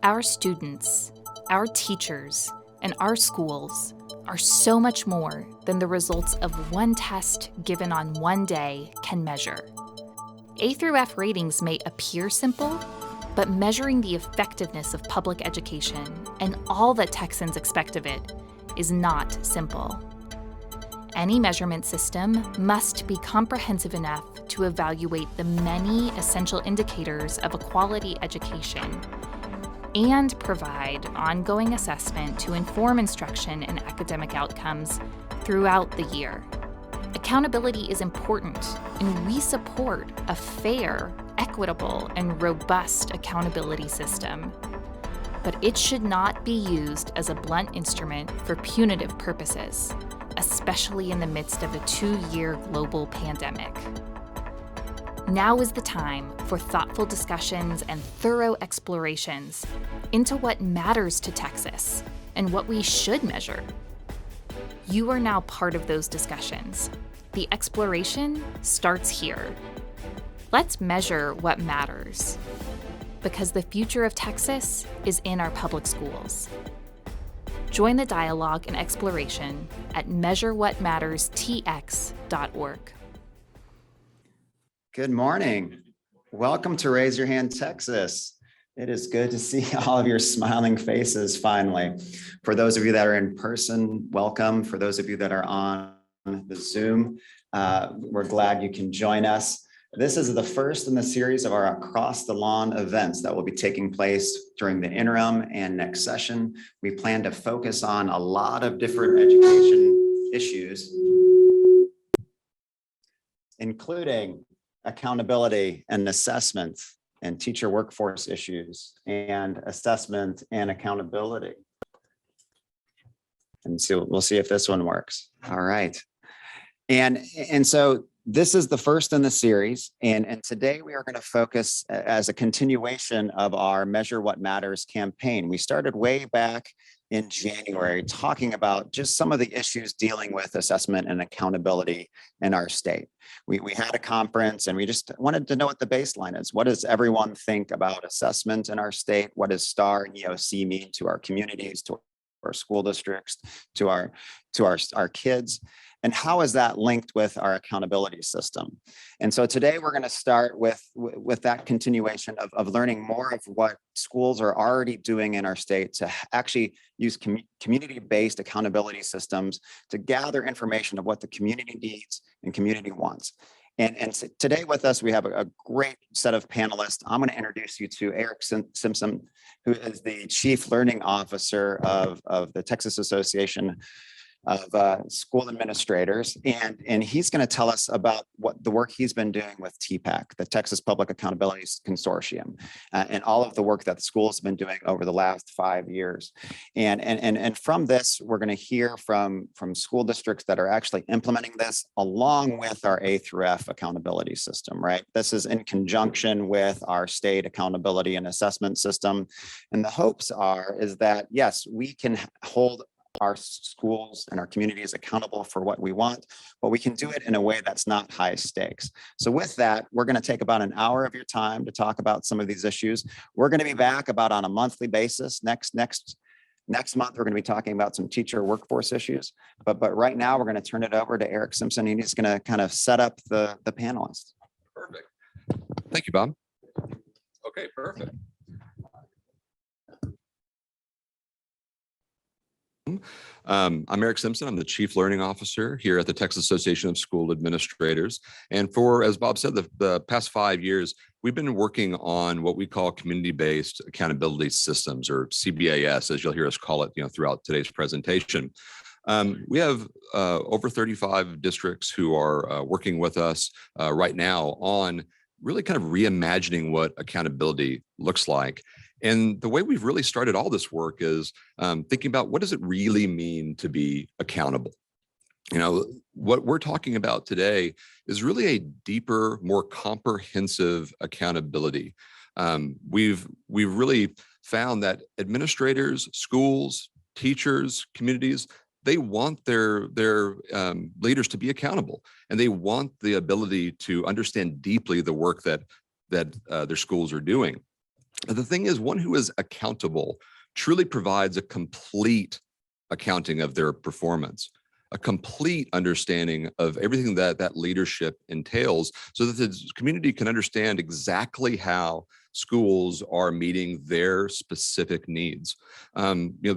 Our students, our teachers, and our schools are so much more than the results of one test given on one day can measure. A through F ratings may appear simple, but measuring the effectiveness of public education and all that Texans expect of it is not simple. Any measurement system must be comprehensive enough to evaluate the many essential indicators of a quality education and provide ongoing assessment to inform instruction and academic outcomes throughout the year. Accountability is important, and we support a fair, equitable, and robust accountability system. But it should not be used as a blunt instrument for punitive purposes, especially in the midst of a 2-year global pandemic. Now is the time for thoughtful discussions and thorough explorations into what matters to Texas and what we should measure. You are now part of those discussions. The exploration starts here. Let's measure what matters, because the future of Texas is in our public schools. Join the dialogue and exploration at measurewhatmatterstx.org. Good morning. Welcome to Raise Your Hand, Texas. It is good to see all of your smiling faces finally. For those of you that are in person, welcome. For those of you that are on the Zoom, we're glad you can join us. This is the first in the series of our Across the Lawn events that will be taking place during the interim and next session. We plan to focus on a lot of different education issues, including accountability and assessment and teacher workforce issues and assessment and accountability. And so we'll see if this one works. All right. And so this is the first in the series. And today we are going to focus as a continuation of our Measure What Matters campaign. We started way back in January talking about just some of the issues dealing with assessment and accountability in our state. We had a conference and we just wanted to know what the baseline is. What does everyone think about assessment in our state? What does STAR and EOC mean to our communities, to our school districts, to our kids? And how is that linked with our accountability system? And so today we're going to start with that continuation of learning more of what schools are already doing in our state to actually use community-based accountability systems to gather information of what the community needs and community wants. And so today with us, we have a great set of panelists. I'm going to introduce you to Eric Simpson, who is the Chief Learning Officer of the Texas Association of School Administrators, and he's going to tell us about what the work he's been doing with TPAC, the Texas Public Accountability Consortium, and all of the work that the school has been doing over the last 5 years. And from this, we're going to hear from school districts that are actually implementing this along with our A through F accountability system, right? This is in conjunction with our state accountability and assessment system. And the hopes is that, yes, we can hold our schools and our communities accountable for what we want, but we can do it in a way that's not high stakes. So with that, we're going to take about an hour of your time to talk about some of these issues. We're going to be back about on a monthly basis. Next month, we're going to be talking about some teacher workforce issues. But right now, we're going to turn it over to Eric Simpson, and he's going to kind of set up the panelists. Perfect. Thank you, Bob. Okay, perfect. I'm Eric Simpson. I'm the Chief Learning Officer here at the Texas Association of School Administrators. And as Bob said, the past 5 years, we've been working on what we call community-based accountability systems, or CBAS, as you'll hear us call it, throughout today's presentation. We have over 35 districts who are working with us right now on really kind of reimagining what accountability looks like. And the way we've really started all this work is thinking about what does it really mean to be accountable? What we're talking about today is really a deeper, more comprehensive accountability. We've really found that administrators, schools, teachers, communities, they want their leaders to be accountable, and they want the ability to understand deeply the work that their schools are doing. But the thing is, one who is accountable truly provides a complete accounting of their performance, a complete understanding of everything that that leadership entails, so that the community can understand exactly how schools are meeting their specific needs.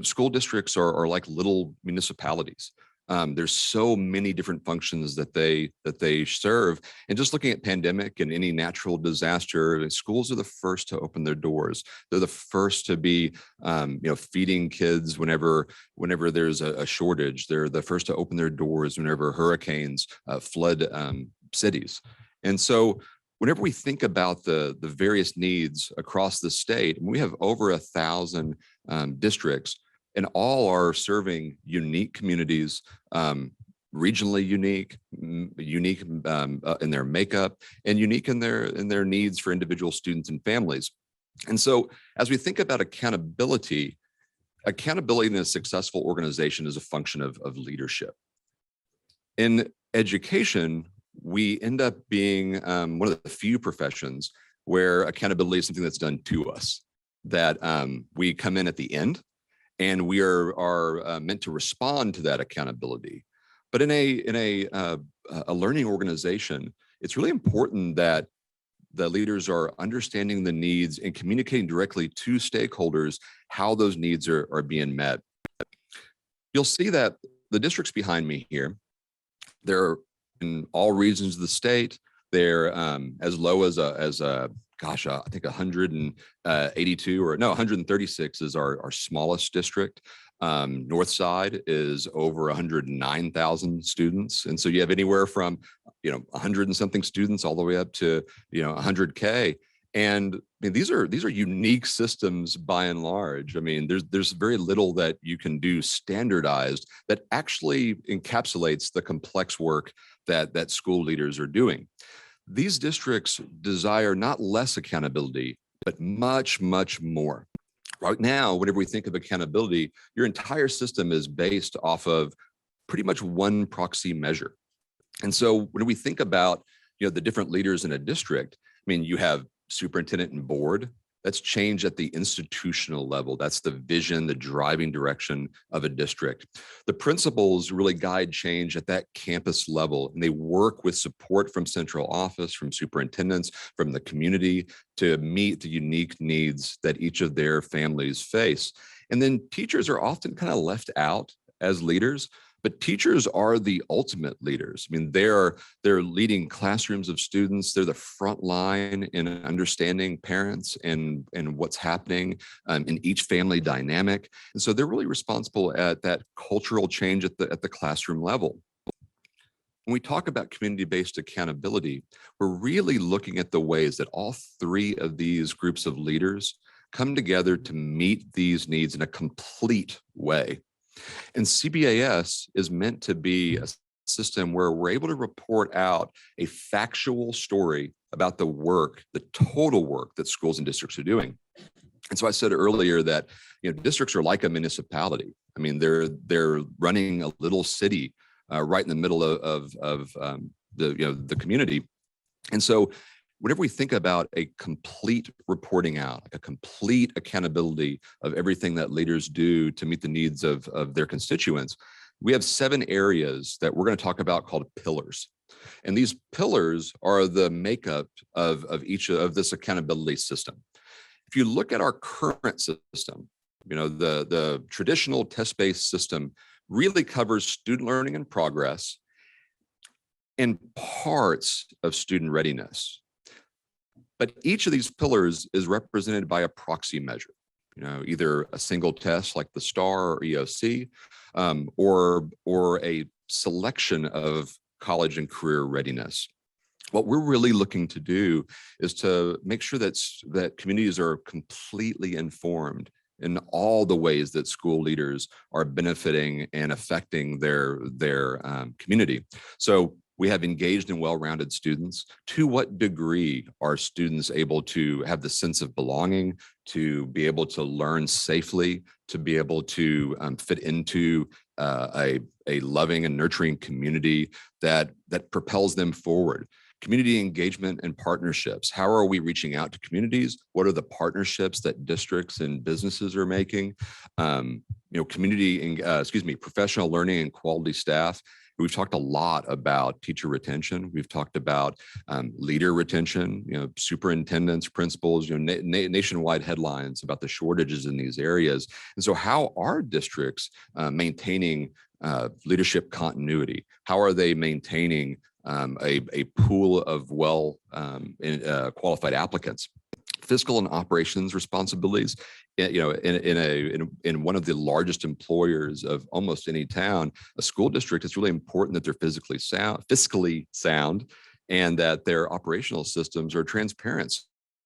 School districts are like little municipalities. There's so many different functions that they serve. And just looking at pandemic and any natural disaster, schools are the first to open their doors. They're the first to be feeding kids whenever there's a shortage. They're the first to open their doors whenever hurricanes flood cities. And so whenever we think about the various needs across the state, we have over 1,000 districts, and all are serving unique communities, regionally unique in their makeup, and unique in their needs for individual students and families. And so as we think about accountability in a successful organization is a function of leadership. In education, we end up being one of the few professions where accountability is something that's done to us, that we come in at the end, and we are meant to respond to that accountability. But in a learning organization, it's really important that the leaders are understanding the needs and communicating directly to stakeholders how those needs are being met. You'll see that the districts behind me here, they're in all regions of the state. They're as low as I think 136 is our smallest district. North Side is over 109,000 students. And so you have anywhere from, 100 and something students all the way up to, 100K. And I mean, these are unique systems by and large. I mean, there's very little that you can do standardized that actually encapsulates the complex work that school leaders are doing. These districts desire not less accountability, but much, much more. Right now, whenever we think of accountability, your entire system is based off of pretty much one proxy measure. And so when we think about, the different leaders in a district, I mean, you have superintendent and board. That's change at the institutional level. That's the vision, the driving direction of a district. The principals really guide change at that campus level, and they work with support from central office, from superintendents, from the community to meet the unique needs that each of their families face. And then teachers are often kind of left out as leaders, but teachers are the ultimate leaders. I mean, they're leading classrooms of students. They're the front line in understanding parents and what's happening in each family dynamic. And so they're really responsible at that cultural change at the classroom level. When we talk about community-based accountability, we're really looking at the ways that all three of these groups of leaders come together to meet these needs in a complete way. And CBAS is meant to be a system where we're able to report out a factual story about the work, the total work that schools and districts are doing. And so I said earlier that districts are like a municipality. I mean, they're running a little city right in the middle of the community. And so whenever we think about a complete reporting out, like a complete accountability of everything that leaders do to meet the needs of their constituents, we have 7 areas that we're going to talk about called pillars. And these pillars are the makeup of each of this accountability system. If you look at our current system, the traditional test-based system really covers student learning and progress and parts of student readiness. But each of these pillars is represented by a proxy measure, either a single test like the STAR or EOC, or a selection of college and career readiness. What we're really looking to do is to make sure that communities are completely informed in all the ways that school leaders are benefiting and affecting their community. So we have engaged and well-rounded students. To what degree are students able to have the sense of belonging, to be able to learn safely, to be able to fit into a loving and nurturing community that propels them forward? Community engagement and partnerships. How are we reaching out to communities? What are the partnerships that districts and businesses are making? Professional learning and quality staff. We've talked a lot about teacher retention. We've talked about leader retention, superintendents, principals, nationwide headlines about the shortages in these areas. And so how are districts maintaining leadership continuity? How are they maintaining a pool of qualified applicants? Fiscal and operations responsibilities. In one of the largest employers of almost any town, a school district, it's really important that they're fiscally sound, and that their operational systems are transparent,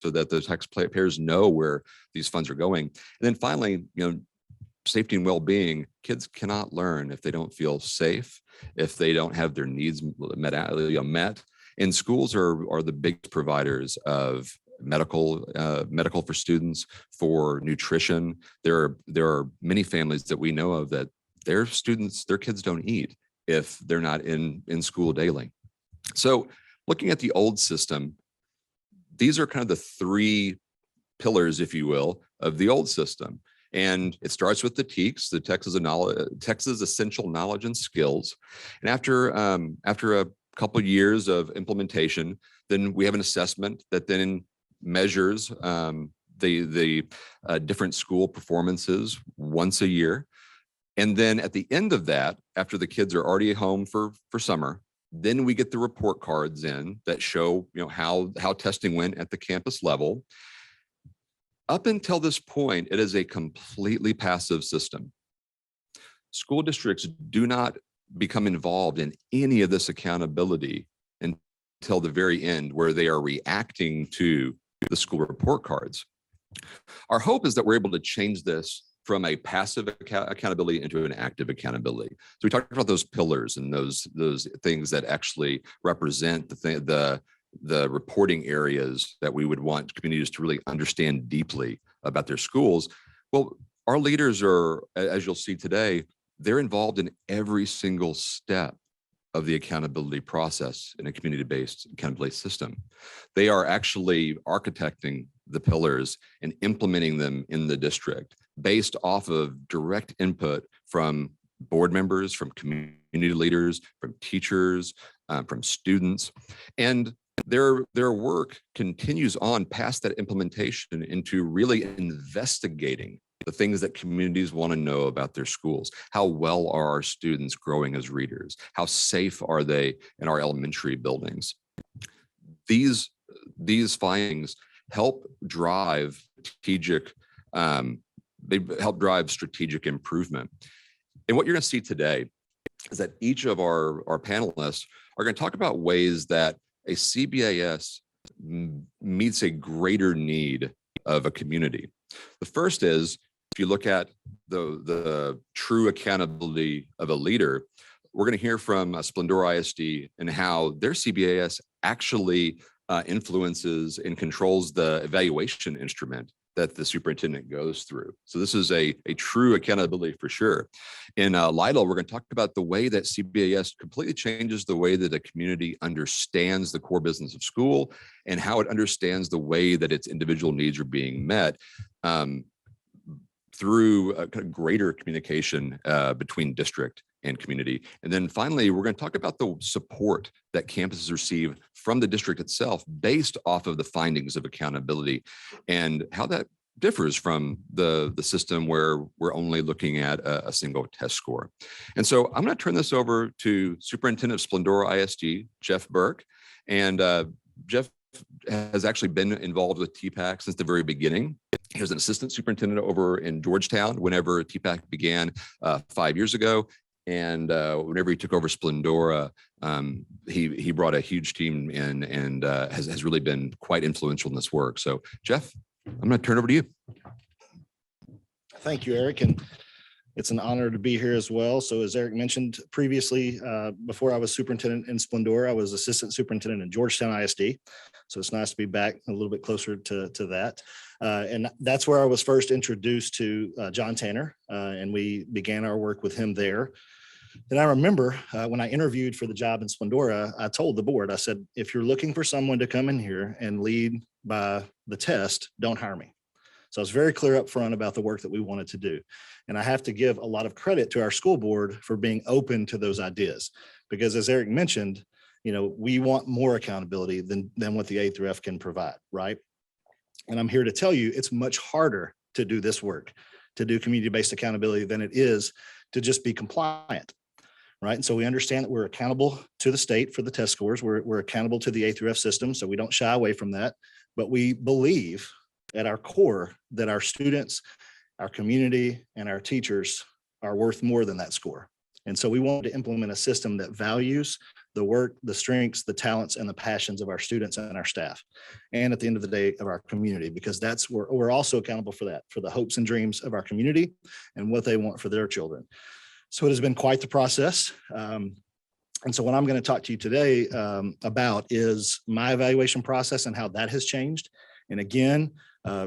so that the taxpayers know where these funds are going. And then finally, safety and well-being. Kids cannot learn if they don't feel safe, if they don't have their needs met. And schools are the biggest providers of medical for students, for nutrition. There are many families that we know of that their kids don't eat if they're not in school daily. So looking at the old system, these are kind of the three pillars, if you will, of the old system. And it starts with the TEKS, the Texas Essential Knowledge and Skills. And after a couple of years of implementation, then we have an assessment that then measures the different school performances once a year. And then at the end of that, after the kids are already home for summer, then we get the report cards in that show how testing went at the campus level. Up until this point, it is a completely passive system. School districts do not become involved in any of this accountability until the very end, where they are reacting to the school report cards. Our hope is that we're able to change this from a passive accountability into an active accountability. So we talked about those pillars and those things that actually represent the reporting areas that we would want communities to really understand deeply about their schools. Well, our leaders are, as you'll see today, they're involved in every single step of the accountability process in a community-based accountability system. They are actually architecting the pillars and implementing them in the district based off of direct input from board members, from community leaders, from teachers, from students. And their work continues on past that implementation into really investigating the things that communities want to know about their schools. How well are our students growing as readers? How safe are they in our elementary buildings? These findings help drive strategic improvement. And what you're going to see today is that each of our panelists are going to talk about ways that a CBAS meets a greater need of a community. The first is, if you look at the true accountability of a leader, we're going to hear from Splendora ISD and how their CBAS actually influences and controls the evaluation instrument that the superintendent goes through. So this is a true accountability for sure. In Lytle, we're going to talk about the way that CBAS completely changes the way that a community understands the core business of school and how it understands the way that its individual needs are being met through a kind of greater communication between district and community. And then finally, we're going to talk about the support that campuses receive from the district itself based off of the findings of accountability and how that differs from the system where we're only looking at a single test score. And so I'm going to turn this over to Superintendent of Splendora ISD, Jeff Burke. And Jeff has actually been involved with TPAC since the very beginning. He was an assistant superintendent over in Georgetown whenever TPAC began 5 years ago. And whenever he took over Splendora, he brought a huge team in and has really been quite influential in this work. So Jeff, I'm going to turn it over to you. Thank you, Eric. And it's an honor to be here as well. So as Eric mentioned previously, before I was superintendent in Splendora, I was assistant superintendent in Georgetown ISD. So it's nice to be back a little bit closer to that. And that's where I was first introduced to John Tanner, and we began our work with him there. Then I remember when I interviewed for the job in Splendora, I told the board, I said, if you're looking for someone to come in here and lead by the test, don't hire me. So I was very clear up front about the work that we wanted to do. And I have to give a lot of credit to our school board for being open to those ideas. Because as Eric mentioned, we want more accountability than what the A through F can provide, right? And I'm here to tell you, it's much harder to do this work, to do community-based accountability than it is to just be compliant, right? And so we understand that we're accountable to the state for the test scores. We're accountable to the A through F system, so we don't shy away from that. But we believe at our core that our students, our community, and our teachers are worth more than that score. And so we want to implement a system that values the work, the strengths, the talents, and the passions of our students and our staff. And at the end of the day, of our community, because that's where we're also accountable for that, for the hopes and dreams of our community and what they want for their children. So it has been quite the process. And so what I'm going to talk to you today about is my evaluation process and how that has changed. And again,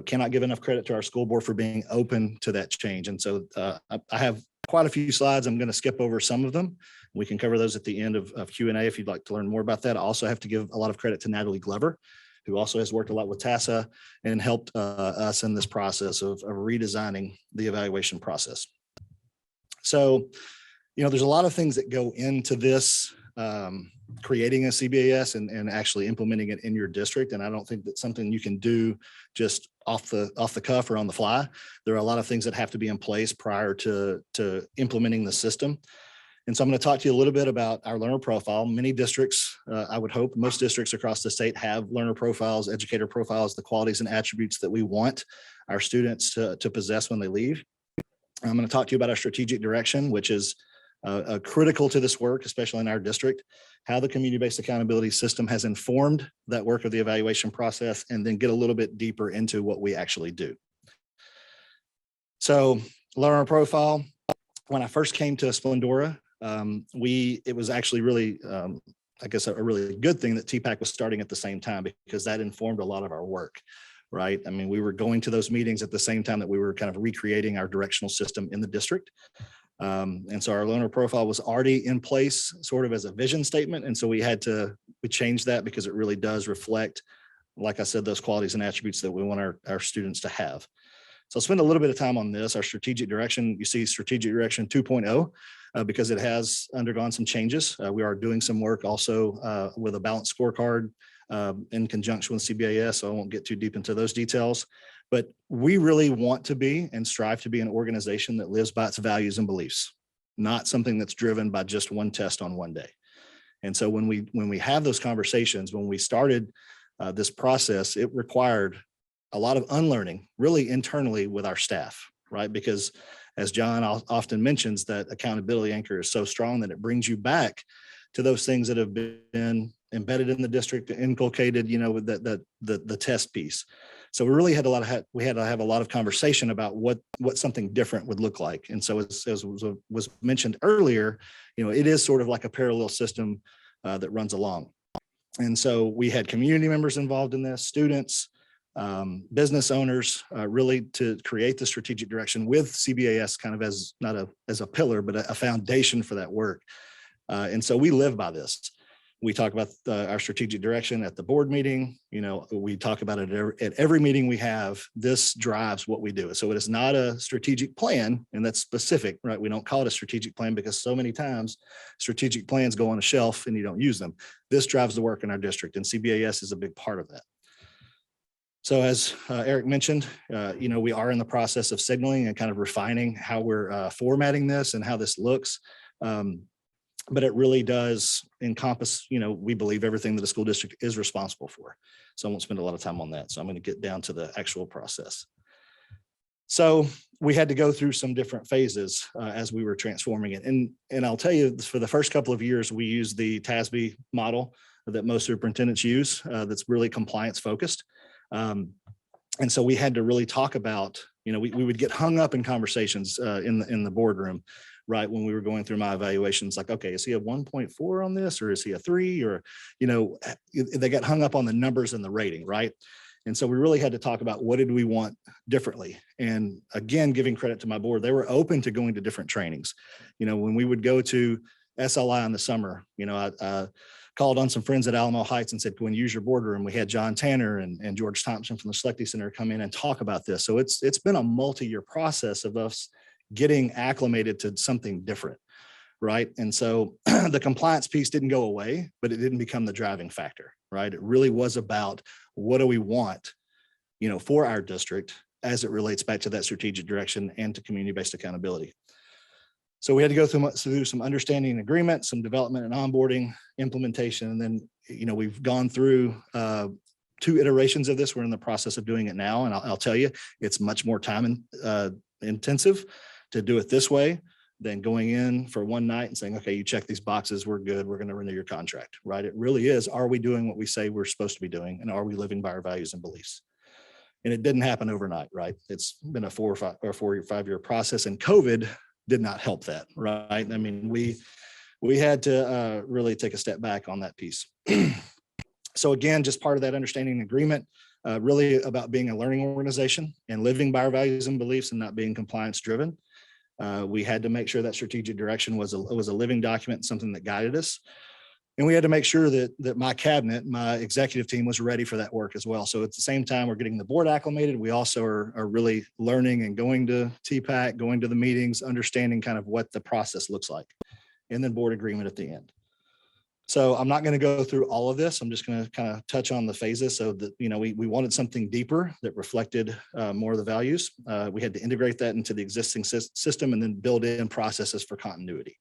cannot give enough credit to our school board for being open to that change. And so I have quite a few slides. I'm going to skip over some of them. We can cover those at the end of Q&A if you'd like to learn more about that. I also have to give a lot of credit to Natalie Glover, who also has worked a lot with TASA and helped us in this process of redesigning the evaluation process. So, there's a lot of things that go into this, creating a CBAS and actually implementing it in your district. And I don't think that's something you can do just off the cuff or on the fly. There are a lot of things that have to be in place prior to implementing the system. And so I'm going to talk to you a little bit about our learner profile. Many districts, I would hope most districts across the state have learner profiles, educator profiles, the qualities and attributes that we want our students to possess when they leave. I'm going to talk to you about our strategic direction, which is critical to this work, especially in our district, how the community-based accountability system has informed that work of the evaluation process, and then get a little bit deeper into what we actually do. So learner profile, when I first came to Splendora, it was actually really, I guess, a really good thing that TPAC was starting at the same time, because that informed a lot of our work, right? I mean, we were going to those meetings at the same time that we were kind of recreating our directional system in the district. And so our learner profile was already in place sort of as a vision statement. And so we changed that because it really does reflect, like I said, those qualities and attributes that we want our students to have. So I'll spend a little bit of time on this. Our strategic direction, you see strategic direction 2.0, because it has undergone some changes. We are doing some work also with a balanced scorecard in conjunction with CBAS, so I won't get too deep into those details. But we really want to be and strive to be an organization that lives by its values and beliefs, not something that's driven by just one test on one day. And so when we have those conversations, when we started this process, it required a lot of unlearning, really internally with our staff, right? Because as John often mentions, that accountability anchor is so strong that it brings you back to those things that have been embedded in the district, inculcated, with the test piece. So we really had to have a lot of conversation about what something different would look like. And so as was mentioned earlier, it is sort of like a parallel system that runs along. And so we had community members involved in this, students, business owners, really to create the strategic direction with CBAS kind of as not as a pillar, but a foundation for that work. And so we live by this. We talk about our strategic direction at the board meeting. We talk about it at every meeting we have. This drives what we do. So it is not a strategic plan, and that's specific, right? We don't call it a strategic plan because so many times strategic plans go on a shelf and you don't use them. This drives the work in our district, and CBAS is a big part of that. So as Eric mentioned, we are in the process of signaling and kind of refining how we're formatting this and how this looks. But it really does encompass, we believe everything that a school district is responsible for. So I won't spend a lot of time on that. So I'm going to get down to the actual process. So we had to go through some different phases as we were transforming it. And I'll tell you, for the first couple of years, we used the TASB model that most superintendents use that's really compliance focused. And so we had to really talk about, we would get hung up in conversations in the boardroom, right? When we were going through my evaluations, like, okay, is he a 1.4 on this, or is he a 3? Or, they got hung up on the numbers and the rating, right? And so we really had to talk about what did we want differently. And again, giving credit to my board, they were open to going to different trainings. When we would go to SLI in the summer, I called on some friends at Alamo Heights and said, go and use your boardroom. We had John Tanner and George Thompson from the Selecti Center come in and talk about this. So it's been a multi-year process of us getting acclimated to something different, right? And so the compliance piece didn't go away, but it didn't become the driving factor, right? It really was about what do we want, for our district as it relates back to that strategic direction and to community-based accountability. So we had to go through some understanding and agreement, some development and onboarding, implementation, and then, we've gone through 2 iterations of this. We're in the process of doing it now. And I'll tell you, it's much more time intensive to do it this way than going in for one night and saying, okay, you check these boxes, we're good, we're going to renew your contract, right? It really is, are we doing what we say we're supposed to be doing? And are we living by our values and beliefs? And it didn't happen overnight, right? It's been a 4 or 5 year process, and COVID did not help that, right? I mean, we had to really take a step back on that piece. So again, just part of that understanding and agreement, really about being a learning organization and living by our values and beliefs and not being compliance driven. We had to make sure that strategic direction was a living document, something that guided us. And we had to make sure that my cabinet, my executive team was ready for that work as well. So at the same time, we're getting the board acclimated. We also are really learning and going to TPAC, going to the meetings, understanding kind of what the process looks like, and then board agreement at the end. So I'm not going to go through all of this. I'm just going to kind of touch on the phases so that, we wanted something deeper that reflected more of the values. We had to integrate that into the existing system and then build in processes for continuity.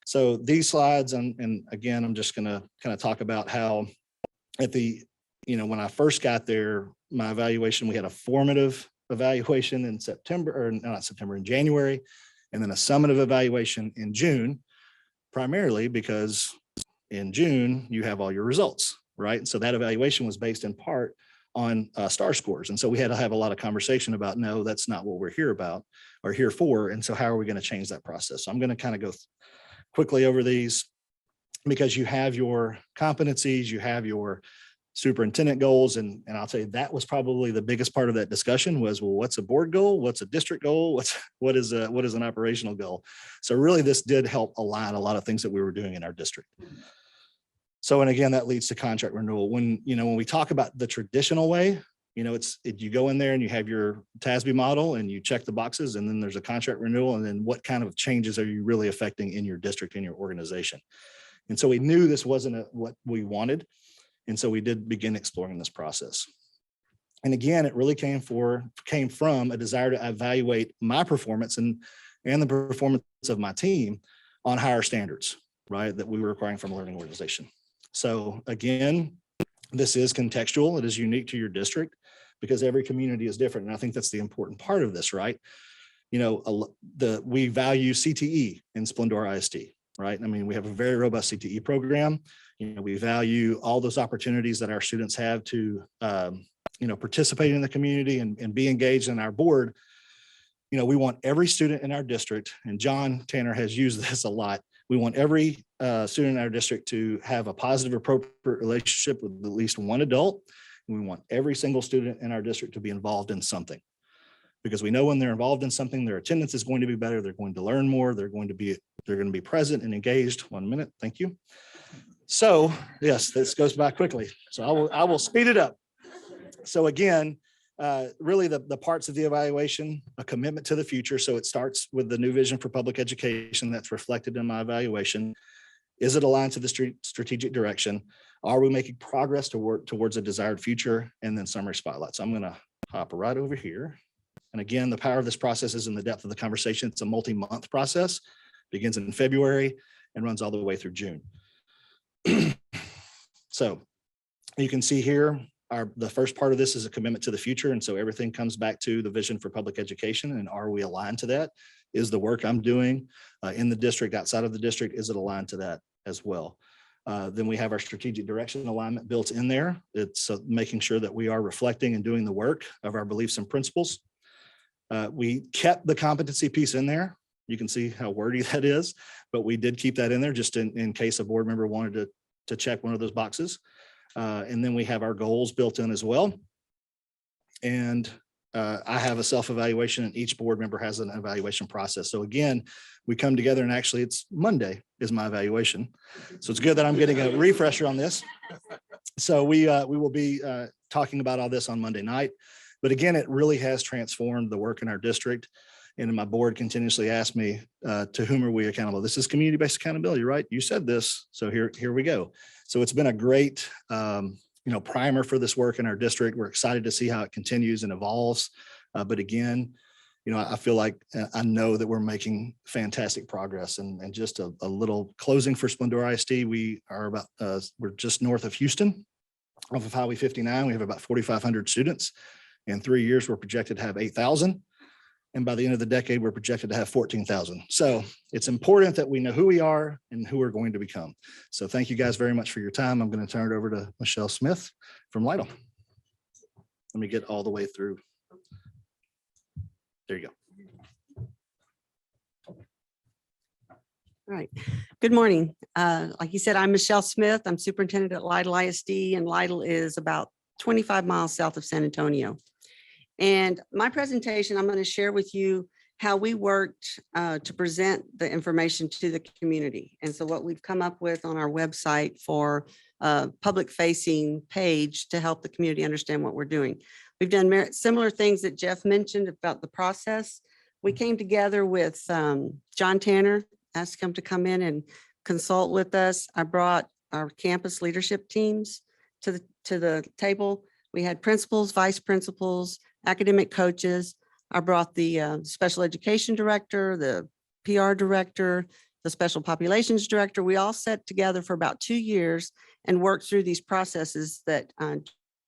So these slides, and again, I'm just going to kind of talk about how at the, when I first got there, my evaluation, we had a formative evaluation in in January, and then a summative evaluation in June, primarily because in June, you have all your results, right? And so that evaluation was based in part on STAR scores. And so we had to have a lot of conversation about, no, that's not what we're here about or here for. And so how are we going to change that process? So I'm going to kind of go quickly over these because you have your competencies, you have your superintendent goals. And I'll tell you, that was probably the biggest part of that discussion was, well, what's a board goal? What's a district goal? What is an operational goal? So really this did help align a lot of things that we were doing in our district. So, and again, that leads to contract renewal. When we talk about the traditional way, you go in there and you have your TASB model and you check the boxes, and then there's a contract renewal. And then what kind of changes are you really affecting in your district, in your organization? And so we knew this wasn't what we wanted. And so we did begin exploring this process. And again, it really came from a desire to evaluate my performance and the performance of my team on higher standards, right, that we were requiring from a learning organization. So again, this is contextual. It is unique to your district because every community is different. And I think that's the important part of this, right? We value CTE in Splendor ISD, right? I mean, we have a very robust CTE program. We value all those opportunities that our students have to, participate in the community and be engaged in our board. We want every student in our district, and John Tanner has used this a lot. We want every student in our district to have a positive, appropriate relationship with at least one adult. And we want every single student in our district to be involved in something, because we know when they're involved in something, their attendance is going to be better. They're going to learn more. They're going to be present and engaged. 1 minute. Thank you. So yes, this goes by quickly. So I will speed it up. So again, really the parts of the evaluation, a commitment to the future. So it starts with the new vision for public education that's reflected in my evaluation. Is it aligned to the strategic direction? Are we making progress to work towards a desired future? And then summary spotlight. So I'm going to hop right over here. And again, the power of this process is in the depth of the conversation. It's a multi-month process, begins in February and runs all the way through June. So you can see here, the first part of this is a commitment to the future. And so everything comes back to the vision for public education. And are we aligned to that? Is the work I'm doing in the district, outside of the district, is it aligned to that as well? Then we have our strategic direction alignment built in there. It's making sure that we are reflecting and doing the work of our beliefs and principles. We kept the competency piece in there. You can see how wordy that is, but we did keep that in there just in case a board member wanted to check one of those boxes. And then we have our goals built in as well. And I have a self-evaluation, and each board member has an evaluation process. So again, we come together, and actually it's Monday is my evaluation. So it's good that I'm getting a refresher on this. So we will be talking about all this on Monday night. But again, it really has transformed the work in our district. And my board continuously asks me, to whom are we accountable? This is community-based accountability, right? You said this, so here we go. So it's been a great primer for this work in our district. We're excited to see how it continues and evolves. But again, I feel like I know that we're making fantastic progress. And just a little closing for Splendora ISD. We are we're just north of Houston off of Highway 59. We have about 4,500 students. In 3 years, we're projected to have 8,000. And by the end of the decade, we're projected to have 14,000. So it's important that we know who we are and who we're going to become. So thank you guys very much for your time. I'm going to turn it over to Michelle Smith from Lytle. Let me get all the way through. There you go. All right. Good morning. Like you said, I'm Michelle Smith. I'm superintendent at Lytle ISD, and Lytle is about 25 miles south of San Antonio. And my presentation, I'm going to share with you how we worked to present the information to the community. And so what we've come up with on our website for a public facing page to help the community understand what we're doing. We've done similar things that Jeff mentioned about the process. We came together with John Tanner, asked him to come in and consult with us. I brought our campus leadership teams to the table. We had principals, vice principals, academic coaches. I brought the special education director, the PR director, the special populations director. We all sat together for about 2 years and worked through these processes that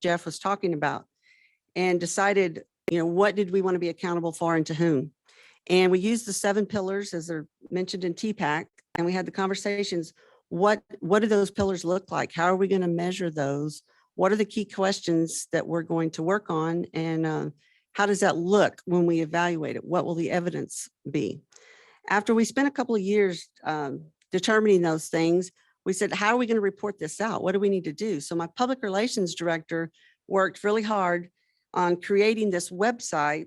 Jeff was talking about, and decided, what did we want to be accountable for and to whom? And we used the 7 pillars as they're mentioned in TPAC, and we had the conversations. What do those pillars look like? How are we going to measure those? What are the key questions that we're going to work on? And how does that look when we evaluate it? What will the evidence be? After we spent a couple of years determining those things, we said, how are we going to report this out? What do we need to do? So my public relations director worked really hard on creating this website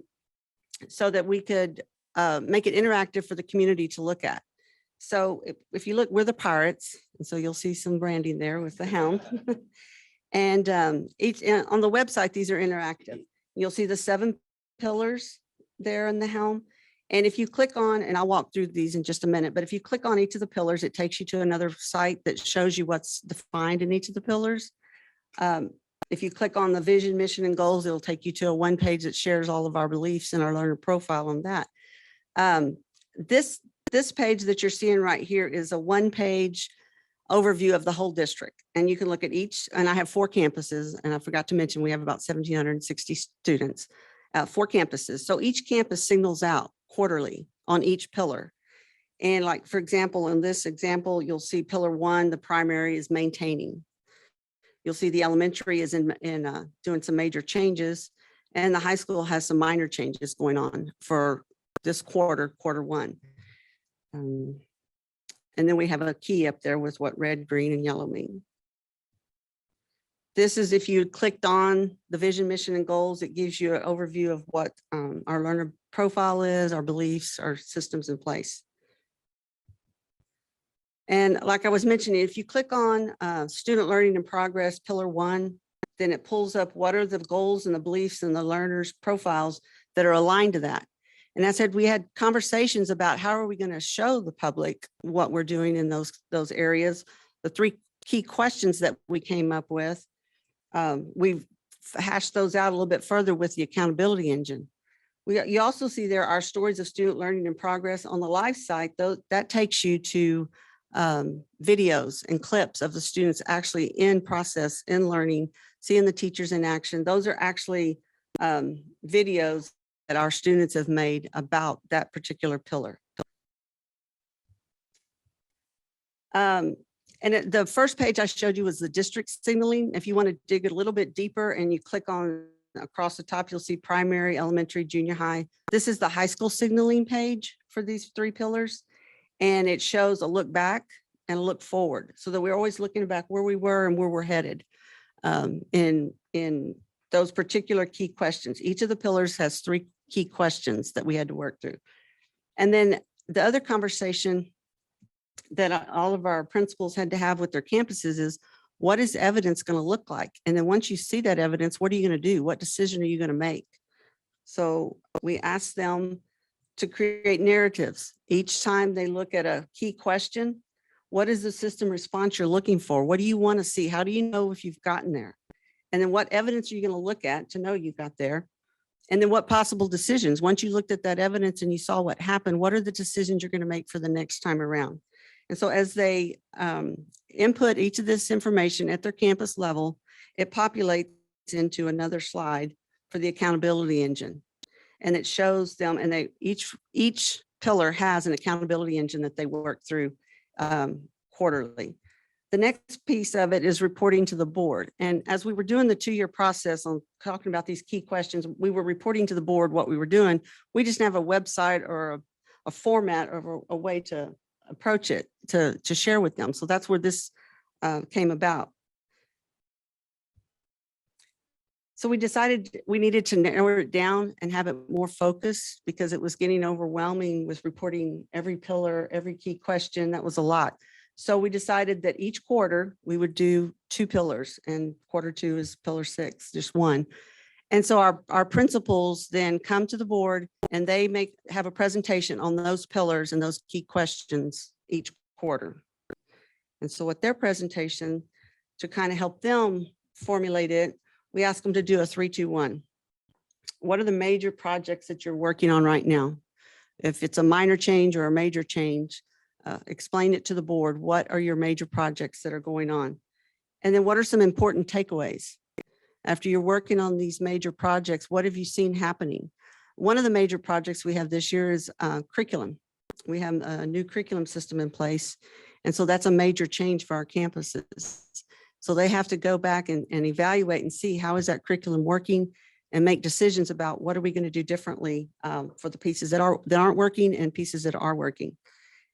so that we could make it interactive for the community to look at. So if you look, we're the Pirates, and so you'll see some branding there with the helm. And on the website, these are interactive. You'll see the 7 pillars there in the helm. And if you click on, and I'll walk through these in just a minute, but if you click on each of the pillars, it takes you to another site that shows you what's defined in each of the pillars. If you click on the vision, mission, and goals, it'll take you to a 1 page that shares all of our beliefs and our learner profile on that. This page that you're seeing right here is a 1 page overview of the whole district. And you can look at each, and I have 4 campuses, and I forgot to mention, we have about 1,760 students, 4 campuses. So each campus signals out quarterly on each pillar. And like, for example, in this example, you'll see pillar 1, the primary is maintaining. You'll see the elementary is in doing some major changes, and the high school has some minor changes going on for this quarter 1. And then we have a key up there with what red, green, and yellow mean. This is if you clicked on the vision, mission, and goals, it gives you an overview of what our learner profile is, our beliefs, our systems in place. And like I was mentioning, if you click on student learning and progress, pillar 1, then it pulls up what are the goals and the beliefs and the learners' profiles that are aligned to that. And I said, we had conversations about how are we going to show the public what we're doing in those areas. The 3 key questions that we came up with, we've hashed those out a little bit further with the accountability engine. You also see there are stories of student learning and progress on the live site. That takes you to videos and clips of the students actually in process, in learning, seeing the teachers in action. Those are actually videos that our students have made about that particular pillar. And the first page I showed you was the district signaling. If you want to dig a little bit deeper and you click on across the top, you'll see primary, elementary, junior high. This is the high school signaling page for these 3 pillars. And it shows a look back and a look forward, so that we're always looking back where we were and where we're headed in those particular key questions. Each of the pillars has 3 key questions that we had to work through. And then the other conversation that all of our principals had to have with their campuses is, what is evidence going to look like? And then once you see that evidence, what are you going to do? What decision are you going to make? So we asked them to create narratives. Each time they look at a key question, what is the system response you're looking for? What do you want to see? How do you know if you've gotten there? And then what evidence are you going to look at to know you got there? And then what possible decisions? Once you looked at that evidence and you saw what happened, what are the decisions you're going to make for the next time around? And so as they input each of this information at their campus level, it populates into another slide for the accountability engine. And it shows them, and each pillar has an accountability engine that they work through quarterly. The next piece of it is reporting to the board. And as we were doing the 2-year process on talking about these key questions, we were reporting to the board what we were doing. We just have a website or a format or a way to approach it to share with them. So that's where this came about. So we decided we needed to narrow it down and have it more focused because it was getting overwhelming with reporting every pillar, every key question. That was a lot. So we decided that each quarter we would do 2 pillars, and quarter 2 is pillar 6, just 1. And so our principals then come to the board and they have a presentation on those pillars and those key questions each quarter. And so with their presentation, to kind of help them formulate it, we ask them to do a 3-2-1. What are the major projects that you're working on right now? If it's a minor change or a major change, explain it to the board. What are your major projects that are going on? And then what are some important takeaways? After you're working on these major projects, what have you seen happening? One of the major projects we have this year is curriculum. We have a new curriculum system in place. And so that's a major change for our campuses. So they have to go back and evaluate and see how is that curriculum working and make decisions about what are we going to do differently for the pieces that aren't working and pieces that are working.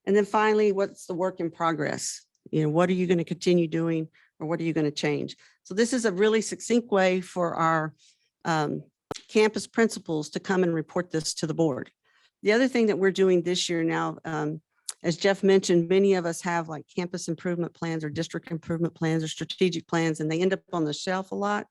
And then finally, what's the work in progress? You know, what are you going to continue doing or what are you going to change? So this is a really succinct way for our campus principals to come and report this to the board. The other thing that we're doing this year now, as Jeff mentioned, many of us have like campus improvement plans or district improvement plans or strategic plans, and they end up on the shelf a lot.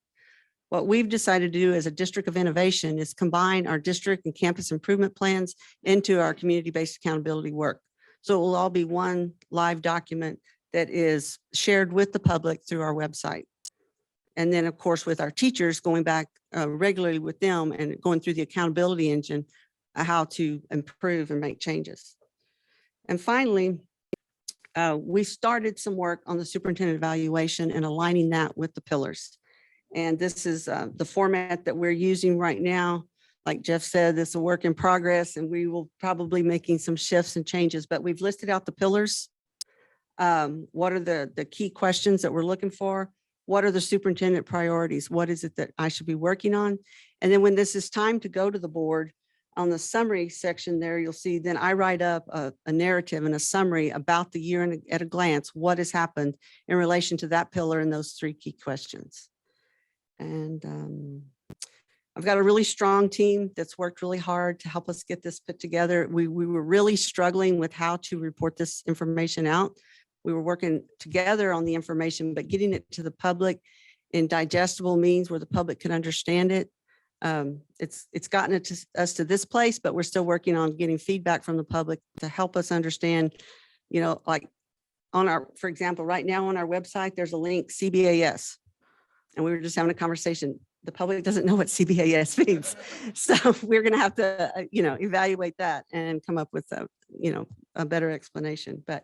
What we've decided to do as a district of innovation is combine our district and campus improvement plans into our community-based accountability work. So it will all be one live document that is shared with the public through our website. And then, of course, with our teachers, going back regularly with them and going through the accountability engine, how to improve and make changes. And finally, we started some work on the superintendent evaluation and aligning that with the pillars. And this is the format that we're using right now. Like Jeff said, it's a work in progress and we will probably making some shifts and changes, but we've listed out the pillars. What are the key questions that we're looking for? What are the superintendent priorities? What is it that I should be working on? And then when this is time to go to the board, on the summary section there, you'll see then I write up a narrative and a summary about the year and at a glance, what has happened in relation to that pillar and those 3 key questions. And I've got a really strong team that's worked really hard to help us get this put together. We were really struggling with how to report this information out. We were working together on the information, but getting it to the public in digestible means where the public can understand it. It's gotten us to this place, but we're still working on getting feedback from the public to help us understand, you know, like for example, right now on our website, there's a link CBAS. And we were just having a conversation. The public doesn't know what CBAS means. So we're going to have to, evaluate that and come up with a better explanation. But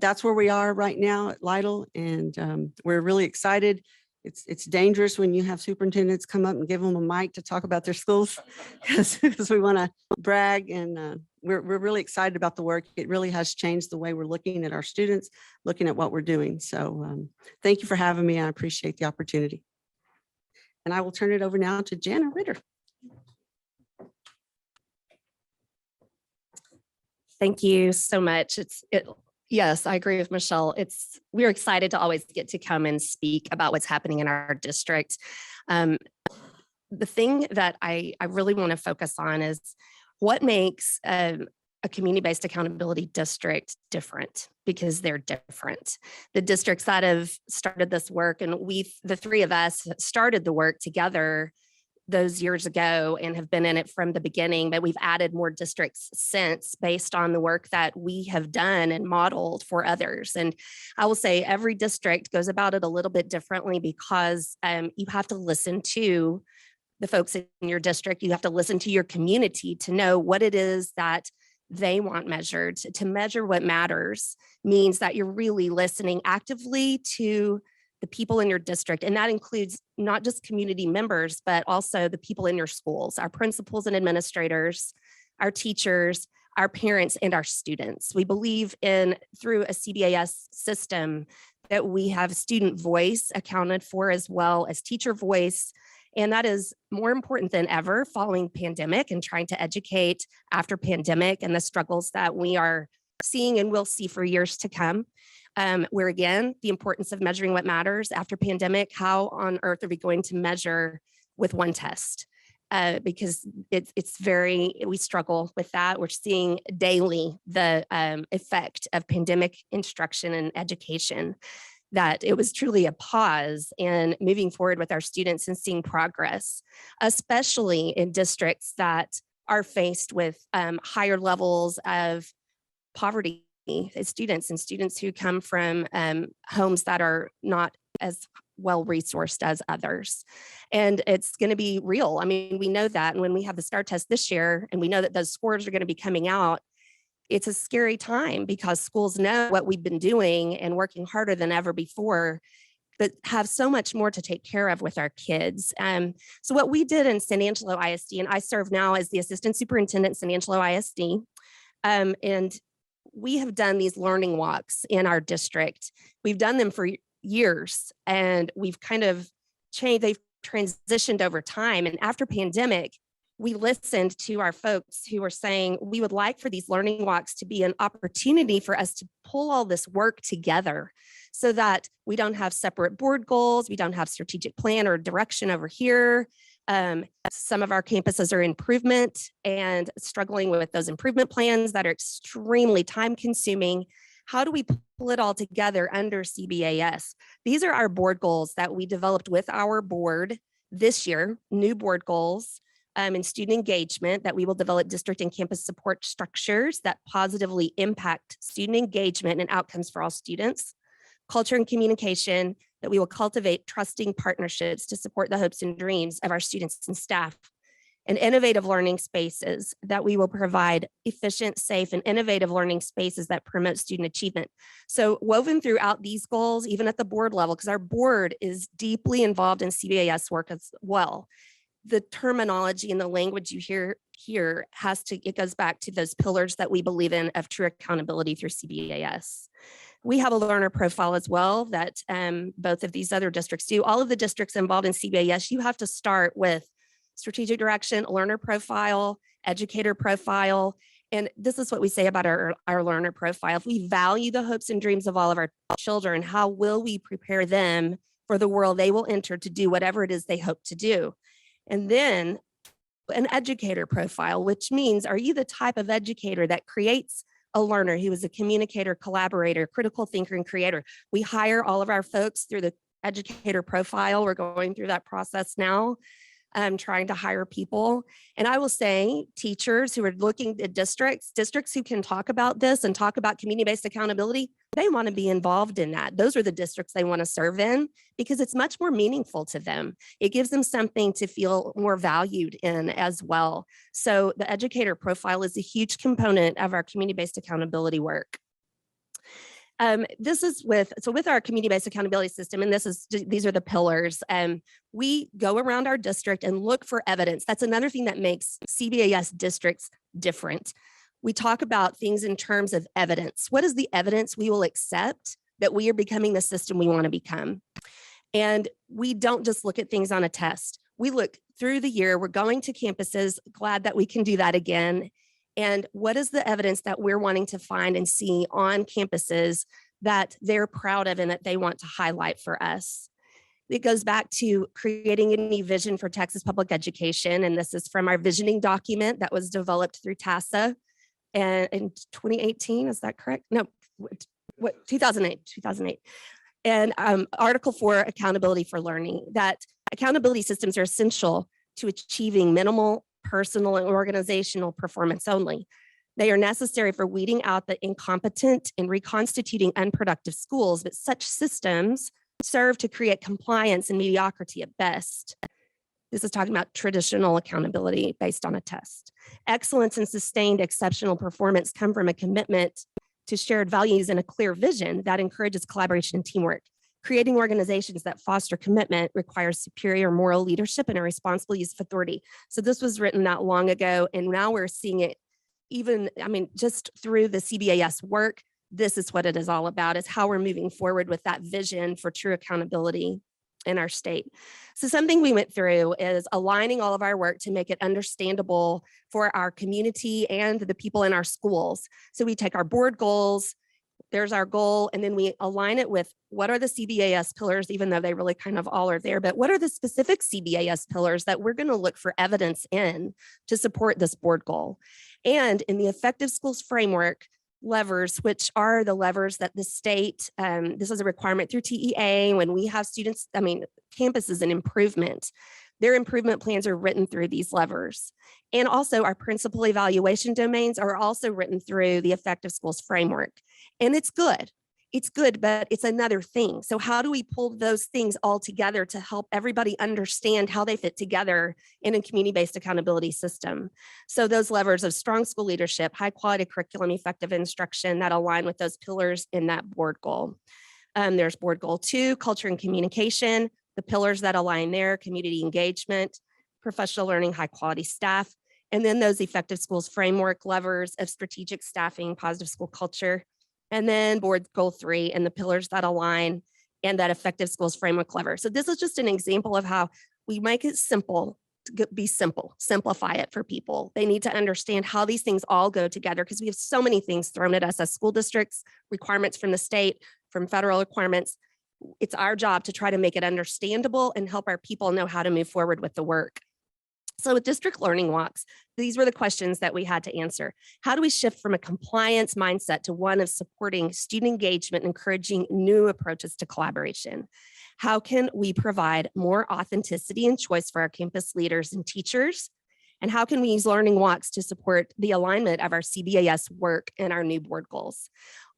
that's where we are right now at Lytle. And we're really excited. It's dangerous when you have superintendents come up and give them a mic to talk about their schools because we want to brag, and we're really excited about the work. It really has changed the way we're looking at our students, looking at what we're doing. So thank you for having me. I appreciate the opportunity. And I will turn it over now to Jana Ritter. Thank you so much. Yes, I agree with Michelle. We're excited to always get to come and speak about what's happening in our district. the thing that I really want to focus on is what makes a community-based accountability district different, because they're different. The districts that have started this work, and the three of us started the work together those years ago and have been in it from the beginning, but we've added more districts since based on the work that we have done and modeled for others. And I will say every district goes about it a little bit differently, because you have to listen to the folks in your district. You have to listen to your community to know what it is that they want measured. To measure what matters means that you're really listening actively to the people in your district. And that includes not just community members, but also the people in your schools, our principals and administrators, our teachers, our parents, and our students. We believe in, through a CBAS system, that we have student voice accounted for as well as teacher voice. And that is more important than ever following pandemic and trying to educate after pandemic and the struggles that we are seeing and will see for years to come. Where again, the importance of measuring what matters after pandemic. How on earth are we going to measure with one test? Because we struggle with that. We're seeing daily the effect of pandemic instruction and education, that it was truly a pause in moving forward with our students and seeing progress, especially in districts that are faced with higher levels of poverty. Students who come from homes that are not as well resourced as others. And it's going to be real. I mean, we know that. And when we have the STAR test this year, and we know that those scores are going to be coming out, it's a scary time, because schools know what we've been doing and working harder than ever before, but have so much more to take care of with our kids. So what we did in San Angelo ISD, and I serve now as the assistant superintendent in San Angelo ISD, and we have done these learning walks in our district. We've done them for years, and we've kind of changed, they've transitioned over time. And after pandemic, we listened to our folks who were saying, we would like for these learning walks to be an opportunity for us to pull all this work together, so that we don't have separate board goals, we don't have strategic plan or direction over here. Some of our campuses are improvement and struggling with those improvement plans that are extremely time consuming. How do we pull it all together under CBAS? These are our board goals that we developed with our board this year, new board goals in student engagement, that we will develop district and campus support structures that positively impact student engagement and outcomes for all students. Culture and communication, that we will cultivate trusting partnerships to support the hopes and dreams of our students and staff. And innovative learning spaces, that we will provide efficient, safe, and innovative learning spaces that promote student achievement. So woven throughout these goals, even at the board level, because our board is deeply involved in CBAS work as well, the terminology and the language you hear here it goes back to those pillars that we believe in of true accountability through CBAS. We have a learner profile as well that both of these other districts do. All of the districts involved in CBAS, you have to start with strategic direction, learner profile, educator profile. And this is what we say about our learner profile. If we value the hopes and dreams of all of our children, how will we prepare them for the world they will enter to do whatever it is they hope to do? And then an educator profile, which means, are you the type of educator that creates a learner who is a communicator, collaborator, critical thinker, and creator? We hire all of our folks through the educator profile. We're going through that process now, trying to hire people. And I will say, teachers who are looking at districts who can talk about this and talk about community-based accountability, they want to be involved in that. Those are the districts they want to serve in, because it's much more meaningful to them. It gives them something to feel more valued in as well. So the educator profile is a huge component of our community-based accountability work. This is with our community-based accountability system, and these are the pillars. We go around our district and look for evidence. That's another thing that makes CBAS districts different. We talk about things in terms of evidence. What is the evidence we will accept that we are becoming the system we want to become? And we don't just look at things on a test. We look through the year. We're going to campuses, glad that we can do that again. And what is the evidence that we're wanting to find and see on campuses that they're proud of and that they want to highlight for us? It goes back to creating a new vision for Texas public education. And this is from our visioning document that was developed through TASA and in 2018, is that correct? No, 2008. And Article 4, accountability for learning, that accountability systems are essential to achieving minimal personal and organizational performance only. They are necessary for weeding out the incompetent and reconstituting unproductive schools, but such systems serve to create compliance and mediocrity at best. This is talking about traditional accountability based on a test. Excellence and sustained exceptional performance come from a commitment to shared values and a clear vision that encourages collaboration and teamwork. Creating organizations that foster commitment requires superior moral leadership and a responsible use of authority. So this was written not long ago, and now we're seeing it even, just through the CBAS work. This is what it is all about, is how we're moving forward with that vision for true accountability in our state. So something we went through is aligning all of our work to make it understandable for our community and the people in our schools. So we take our board goals, there's our goal, and then we align it with what are the CBAS pillars, even though they really kind of all are there, but what are the specific CBAS pillars that we're going to look for evidence in to support this board goal? And in the effective schools framework, levers, which are the levers that the state, this is a requirement through TEA, when we have students, campus is an improvement. Their improvement plans are written through these levers. And also our principal evaluation domains are also written through the effective schools framework. And it's good. It's good, but it's another thing. So how do we pull those things all together to help everybody understand how they fit together in a community-based accountability system? So those levers of strong school leadership, high quality curriculum, effective instruction that align with those pillars in that board goal. There's board goal 2, culture and communication, the pillars that align there, community engagement, professional learning, high quality staff, and then those effective schools framework levers of strategic staffing, positive school culture, and then board goal 3 and the pillars that align and that effective schools framework lever. So this is just an example of how we make it simple, be simple, simplify it for people. They need to understand how these things all go together because we have so many things thrown at us as school districts, requirements from the state, from federal requirements. It's our job to try to make it understandable and help our people know how to move forward with the work. So with district learning walks, these were the questions that we had to answer. How do we shift from a compliance mindset to one of supporting student engagement, encouraging new approaches to collaboration? How can we provide more authenticity and choice for our campus leaders and teachers? And how can we use learning walks to support the alignment of our CBAS work and our new board goals?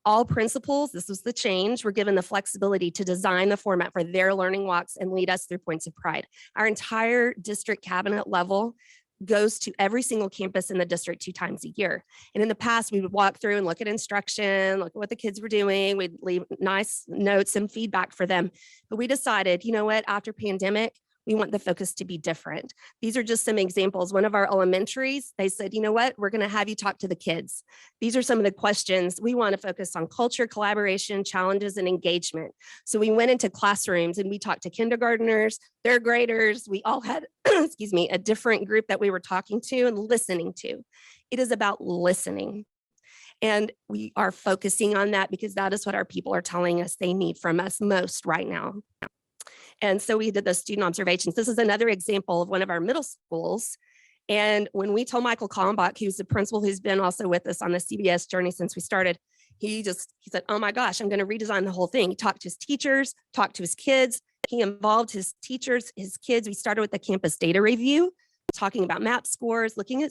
All principals, this was the change, were given the flexibility to design the format for their learning walks and lead us through points of pride. Our entire district cabinet level goes to every single campus in the district 2 times a year. And in the past, we would walk through and look at instruction, look at what the kids were doing. We'd leave nice notes and feedback for them. But we decided, you know what, after pandemic, we want the focus to be different. These are just some examples. One of our elementaries, they said, you know what, we're going to have you talk to the kids. These are some of the questions. We want to focus on culture, collaboration, challenges, and engagement. So we went into classrooms and we talked to kindergartners, third graders. We all had, excuse me, a different group that we were talking to and listening to. It is about listening. And we are focusing on that because that is what our people are telling us they need from us most right now. And so we did those student observations. This is another example of one of our middle schools. And when we told Michael Kallenbach, who's the principal who's been also with us on the CBS journey since we started, he said, oh my gosh, I'm going to redesign the whole thing. He talked to his teachers, talked to his kids. He involved his teachers, his kids. We started with the campus data review, talking about MAP scores, looking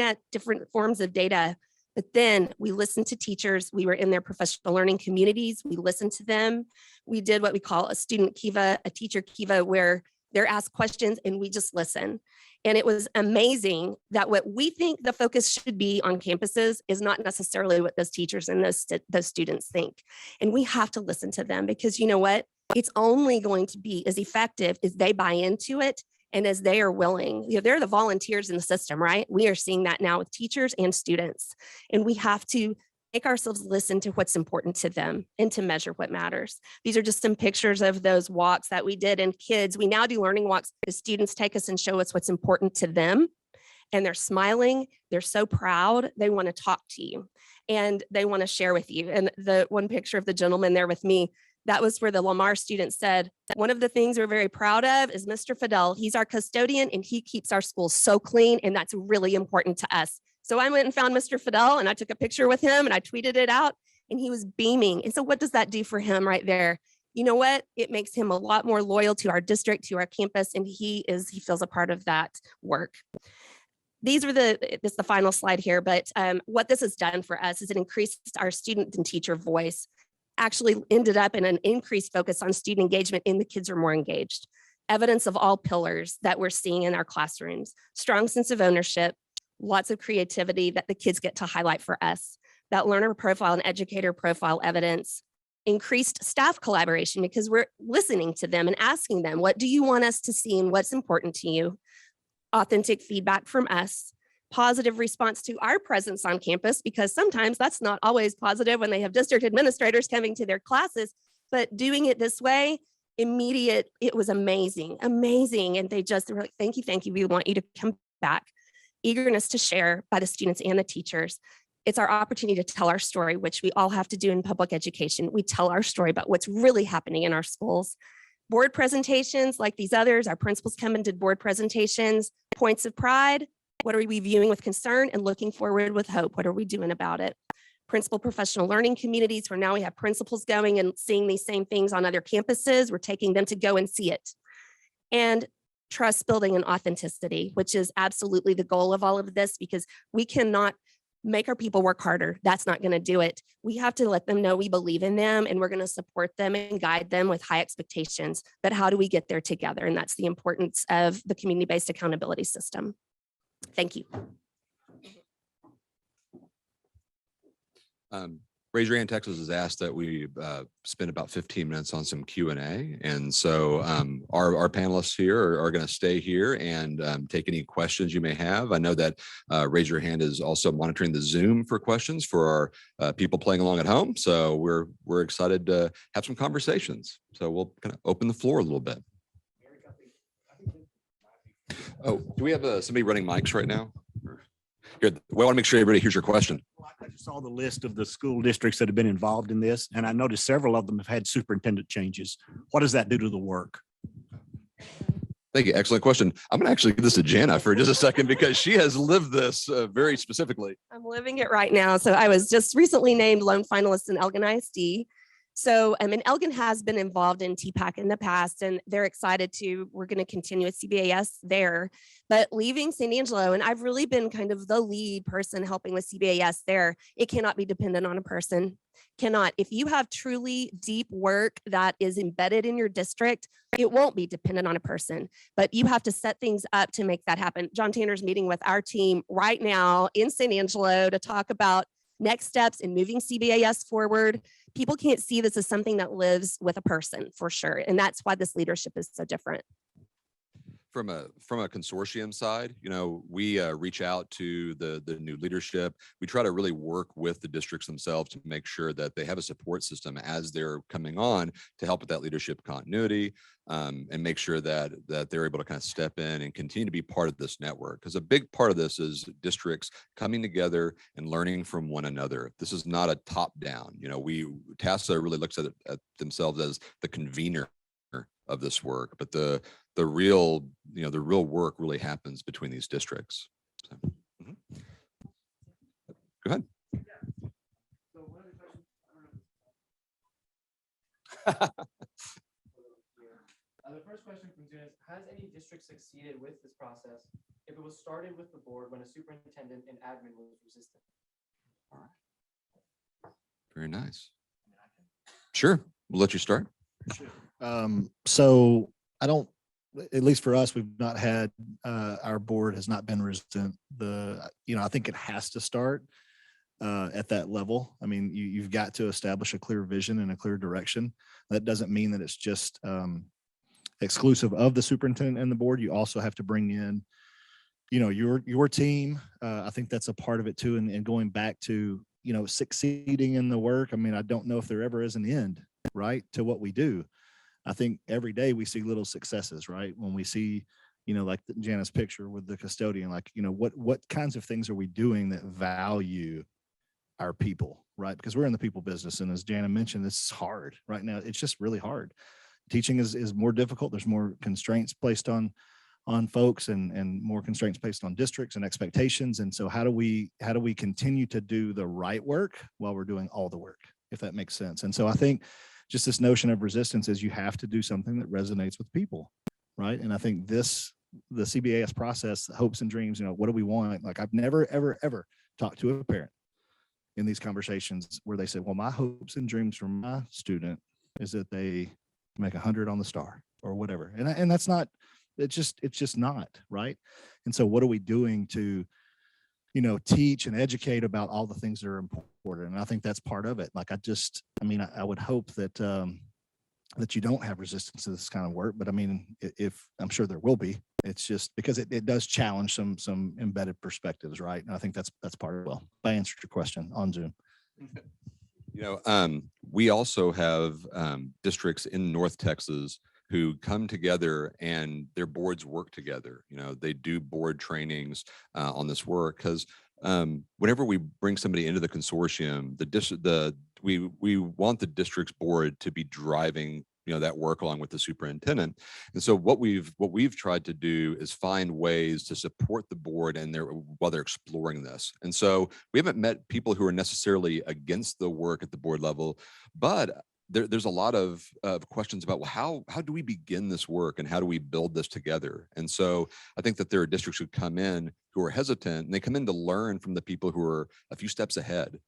at different forms of data. But then we listened to teachers. We were in their professional learning communities. We listened to them. We did what we call a student Kiva, a teacher Kiva, where they're asked questions and we just listen. And it was amazing that what we think the focus should be on campuses is not necessarily what those teachers and those students think. And we have to listen to them because you know what? It's only going to be as effective as they buy into it and as they are willing. You know, they're the volunteers in the system, right? We are seeing that now with teachers and students. And we have to make ourselves listen to what's important to them and to measure what matters. These are just some pictures of those walks that we did. And kids, we now do learning walks. The students take us and show us what's important to them. And they're smiling. They're so proud. They want to talk to you and they want to share with you. And the one picture of the gentleman there with me, That was where the Lamar students said, one of the things we're very proud of is Mr. Fidel. He's our custodian and he keeps our schools so clean, and that's really important to us. So I went and found Mr. Fidel and I took a picture with him and I tweeted it out, and he was beaming. And so what does that do for him right there? You know what? It makes him a lot more loyal to our district, to our campus, and he feels a part of that work. These are this is the final slide here, but what this has done for us is it increased our student and teacher voice, actually ended up in an increased focus on student engagement, and the kids are more engaged. Evidence of all pillars that we're seeing in our classrooms, strong sense of ownership, lots of creativity that the kids get to highlight for us, that learner profile and educator profile evidence, increased staff collaboration because we're listening to them and asking them, what do you want us to see and what's important to you? Authentic feedback from us, positive response to our presence on campus, because sometimes that's not always positive when they have district administrators coming to their classes, but doing it this way, immediate, it was amazing. And they just were like, thank you, we want you to come back. Eagerness to share by the students and the teachers. It's our opportunity to tell our story, which we all have to do in public education. We tell our story about what's really happening in our schools. Board presentations like these others, our principals come and did board presentations, points of pride. What are we viewing with concern and looking forward with hope? What are we doing about it? Principal professional learning communities, where now we have principals going and seeing these same things on other campuses. We're taking them to go and see it. And trust building and authenticity, which is absolutely the goal of all of this, because we cannot make our people work harder. That's not going to do it. We have to let them know we believe in them and we're going to support them and guide them with high expectations. But how do we get there together? And that's the importance of the community-based accountability system. Thank you. Raise Your Hand Texas has asked that we spend about 15 minutes on some Q&A. And so our panelists here are going to stay here and take any questions you may have. I know that Raise Your Hand is also monitoring the Zoom for questions for our people playing along at home. So we're excited to have some conversations. So we'll kind of open the floor a little bit. Oh, do we have somebody running mics right now? Here, we want to make sure everybody hears your question. I just saw the list of the school districts that have been involved in this, and I noticed several of them have had superintendent changes. What does that do to the work? Thank you. Excellent question. I'm going to actually give this to Jana for just a second because she has lived this very specifically. I'm living it right now. So I was just recently named lone finalist in Elgin ISD. So and Elgin has been involved in TPAC in the past, and they're excited we're going to continue with CBAS there. But leaving San Angelo, and I've really been kind of the lead person helping with CBAS there, it cannot be dependent on a person. Cannot. If you have truly deep work that is embedded in your district, it won't be dependent on a person, but you have to set things up to make that happen. John Tanner's meeting with our team right now in San Angelo to talk about next steps in moving CBAS forward. People can't see this as something that lives with a person for sure. And that's why this leadership is so different. From a consortium side, we reach out to the new leadership. We try to really work with the districts themselves to make sure that they have a support system as they're coming on to help with that leadership continuity and make sure that they're able to kind of step in and continue to be part of this network. Because a big part of this is districts coming together and learning from one another. This is not a top down. TASA really looks at themselves as the convener of this work, but the real work really happens between these districts. So, Go ahead. The first question from students: has any district succeeded with this process if it was started with the board when a superintendent and admin was resistant? All right. Very nice. Sure, we'll let you start. So I don't, at least for us, we've not had, our board has not been resistant. I think it has to start at that level. I mean, you've got to establish a clear vision and a clear direction. That doesn't mean that it's just exclusive of the superintendent and the board. You also have to bring in, your team. I think that's a part of it too. And going back to, succeeding in the work. I mean, I don't know if there ever is an end, right, to what we do. I think every day we see little successes, right? When we see, like Jana's picture with the custodian, like, what kinds of things are we doing that value our people, right? Because we're in the people business. And as Jana mentioned, this is hard right now. It's just really hard. Teaching is more difficult. There's more constraints placed on folks and more constraints placed on districts and expectations. And so how do we continue to do the right work while we're doing all the work, if that makes sense? And so I think just this notion of resistance is you have to do something that resonates with people, right? And I think the CBAS process, hopes and dreams, what do we want? Like I've never, ever, ever talked to a parent in these conversations where they said, well, my hopes and dreams for my student is that they make 100 on the star or whatever. And that's not, it's just not, right? And so what are we doing to, teach and educate about all the things that are important? And I think that's part of it. Like I would hope that that you don't have resistance to this kind of work, but I mean, if I'm sure there will be, it's just because it does challenge some embedded perspectives, right? And I think that's part of it. Well, I answered your question on Zoom. We also have districts in North Texas who come together and their boards work together. They do board trainings on this work because whenever we bring somebody into the consortium, we want the district's board to be driving that work along with the superintendent. And so what we've tried to do is find ways to support the board and while they're exploring this. And so we haven't met people who are necessarily against the work at the board level, but there's a lot of questions about, well, how do we begin this work and how do we build this together? And so I think that there are districts who come in who are hesitant and they come in to learn from the people who are a few steps ahead,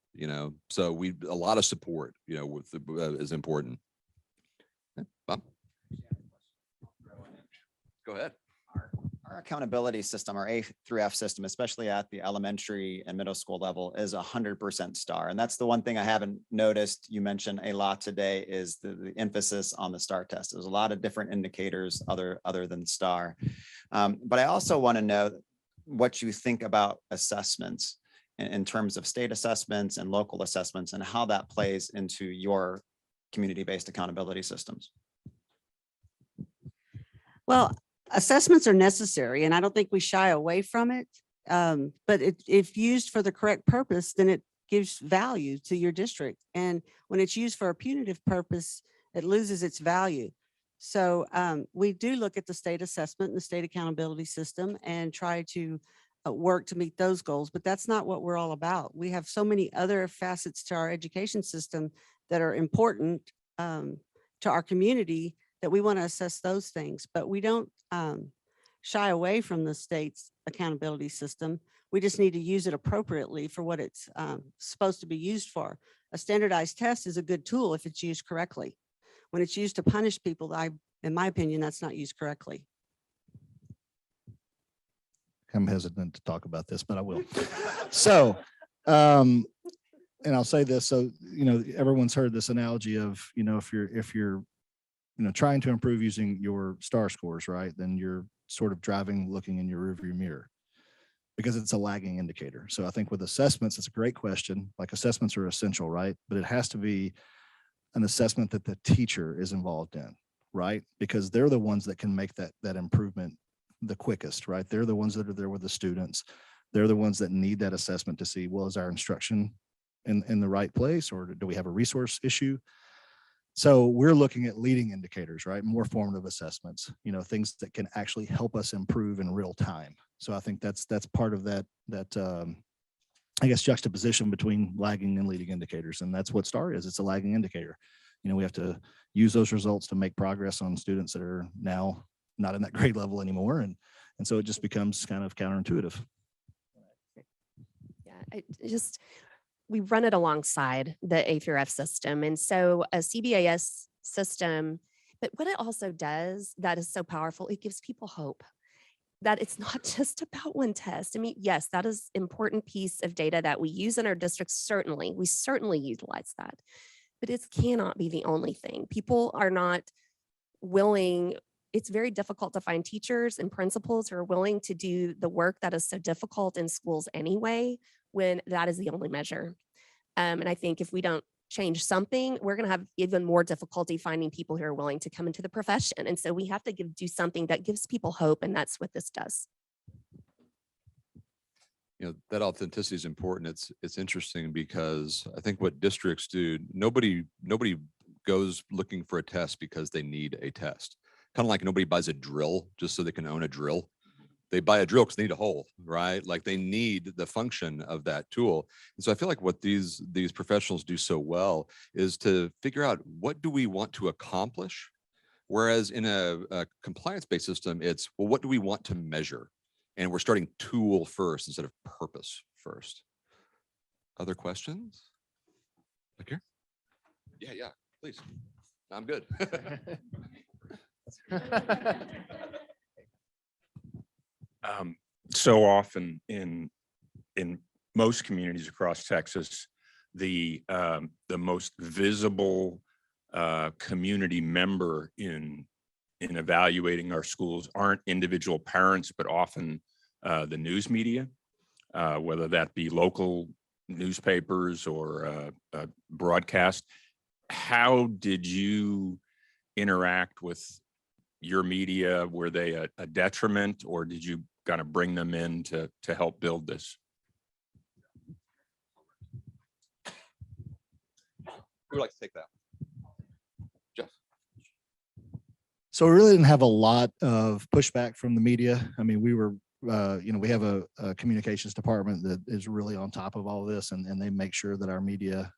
so a lot of support, is important. Bob? Go ahead. Our accountability system, our A through F system, especially at the elementary and middle school level, is 100% STAR. And that's the one thing I haven't noticed you mentioned a lot today is the emphasis on the STAR test. There's a lot of different indicators other than STAR. But I also want to know what you think about assessments in terms of state assessments and local assessments and how that plays into your community-based accountability systems. Well, assessments are necessary, and I don't think we shy away from it. But if used for the correct purpose, then it gives value to your district. And when it's used for a punitive purpose, it loses its value. So we do look at the state assessment and the state accountability system and try to work to meet those goals. But that's not what we're all about. We have so many other facets to our education system that are important to our community that we want to assess those things. But we don't shy away from the state's accountability system. We just need to use it appropriately for what it's supposed to be used for. A standardized test is a good tool if it's used correctly. When it's used to punish people, in my opinion, that's not used correctly. I'm hesitant to talk about this, but I will. So, and I'll say this. So, everyone's heard this analogy of, if you're trying to improve using your STAR scores, right, then you're sort of looking in your rearview mirror because it's a lagging indicator. So I think with assessments, it's a great question. Like assessments are essential, right? But it has to be an assessment that the teacher is involved in, right? Because they're the ones that can make that improvement the quickest, right? They're the ones that are there with the students. They're the ones that need that assessment to see, well, is our instruction in the right place, or do we have a resource issue? So we're looking at leading indicators, right? More formative assessments, things that can actually help us improve in real time. So I think that's part of that I guess juxtaposition between lagging and leading indicators. And that's what STAR is. It's a lagging indicator. We have to use those results to make progress on students that are now not in that grade level anymore. And so it just becomes kind of counterintuitive. Yeah, we run it alongside the A through F system. And so a CBAS system, but what it also does that is so powerful, it gives people hope that it's not just about one test. I mean, yes, that is an important piece of data that we use in our district. Certainly, we certainly utilize that, but it cannot be the only thing. People are not willing. It's very difficult to find teachers and principals who are willing to do the work that is so difficult in schools anyway, when that is the only measure. And I think if we don't change something, we're going to have even more difficulty finding people who are willing to come into the profession. And so we have to do something that gives people hope. And that's what this does. that authenticity is important. It's interesting because I think what districts do, nobody goes looking for a test because they need a test. Kind of like nobody buys a drill just so they can own a drill. They buy a drill because they need a hole, right? Like they need the function of that tool. And so I feel like what these professionals do so well is to figure out, what do we want to accomplish? Whereas in a compliance-based system, it's, well, what do we want to measure? And we're starting tool first instead of purpose first. Other questions? Back here? Yeah, please. I'm good. So often in most communities across Texas, the most visible community member in evaluating our schools aren't individual parents, but often the news media, whether that be local newspapers or broadcast. How did you interact with your media? Were they a detriment, or did you kind of bring them in to help build this? Who would like to take that? Jeff. So we really didn't have a lot of pushback from the media. I mean, we were, we have a communications department that is really on top of all of this, and they make sure that our media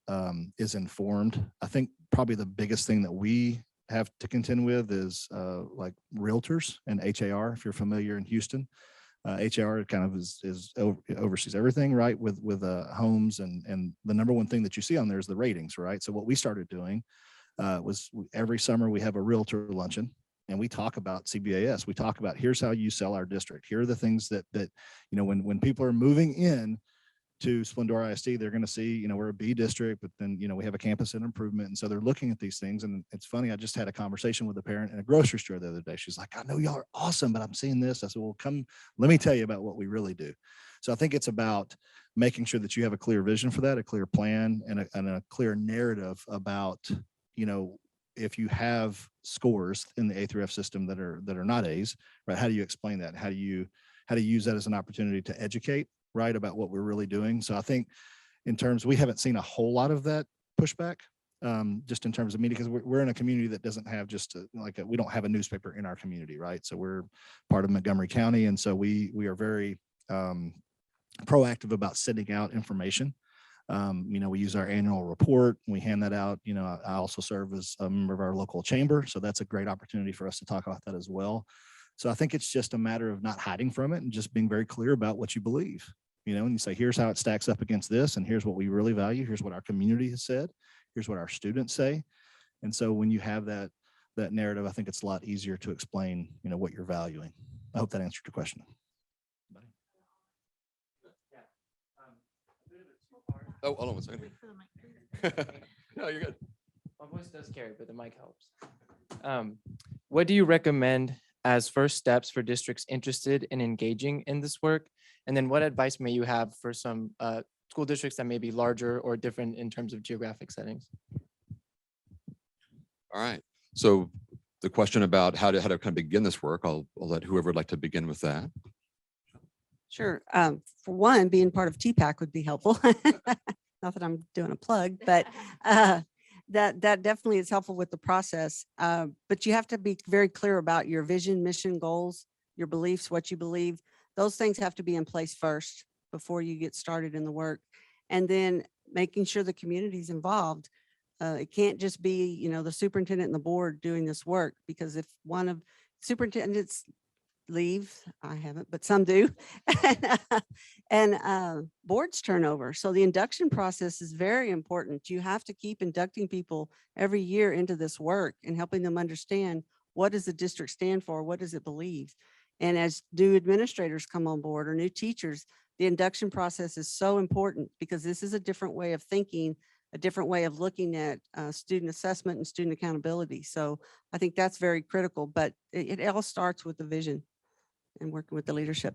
is informed. I think probably the biggest thing that we have to contend with is like realtors and HAR, if you're familiar in Houston. HAR kind of oversees everything, right, with homes, and the number one thing that you see on there is the ratings, right? So what we started doing was every summer we have a realtor luncheon, and we talk about CBAS. We talk about, here's how you sell our district. Here are the things that when people are moving in to Splendora ISD, they're going to see, we're a B district, but then, we have a campus and improvement. And so they're looking at these things. And it's funny, I just had a conversation with a parent in a grocery store the other day. She's like, I know y'all are awesome, but I'm seeing this. I said, well, come, let me tell you about what we really do. So I think it's about making sure that you have a clear vision for that, a clear plan, and a clear narrative about, if you have scores in the A through F system that are not A's, right? How do you explain that? How do you use that as an opportunity to educate, right, about what we're really doing? So I think in terms, we haven't seen a whole lot of that pushback, just in terms of media, because we're in a community that doesn't have we don't have a newspaper in our community, right? So we're part of Montgomery County. And so we are very proactive about sending out information. We use our annual report. We hand that out. I also serve as a member of our local chamber. So that's a great opportunity for us to talk about that as well. So I think it's just a matter of not hiding from it and just being very clear about what you believe, and you say, here's how it stacks up against this, and here's what we really value. Here's what our community has said. Here's what our students say. And so when you have that narrative, I think it's a lot easier to explain, what you're valuing. I hope that answered your question. Oh, hold on 1 second. No, you're good. My voice does carry, but the mic helps. What do you recommend as first steps for districts interested in engaging in this work? And then what advice may you have for some school districts that may be larger or different in terms of geographic settings? All right. So the question about how to kind of begin this work, I'll let whoever would like to begin with that. Sure. For one, being part of TPAC would be helpful. Not that I'm doing a plug, but that definitely is helpful with the process. But you have to be very clear about your vision, mission, goals, your beliefs, what you believe. Those things have to be in place first before you get started in the work. And then making sure the community is involved. It can't just be, the superintendent and the board doing this work, because if one of superintendents leave, I haven't, but some do, and boards turnover. So the induction process is very important. You have to keep inducting people every year into this work and helping them understand, what does the district stand for? What does it believe? And as new administrators come on board, or new teachers, the induction process is so important, because this is a different way of thinking, a different way of looking at student assessment and student accountability. So I think that's very critical, but it all starts with the vision and working with the leadership.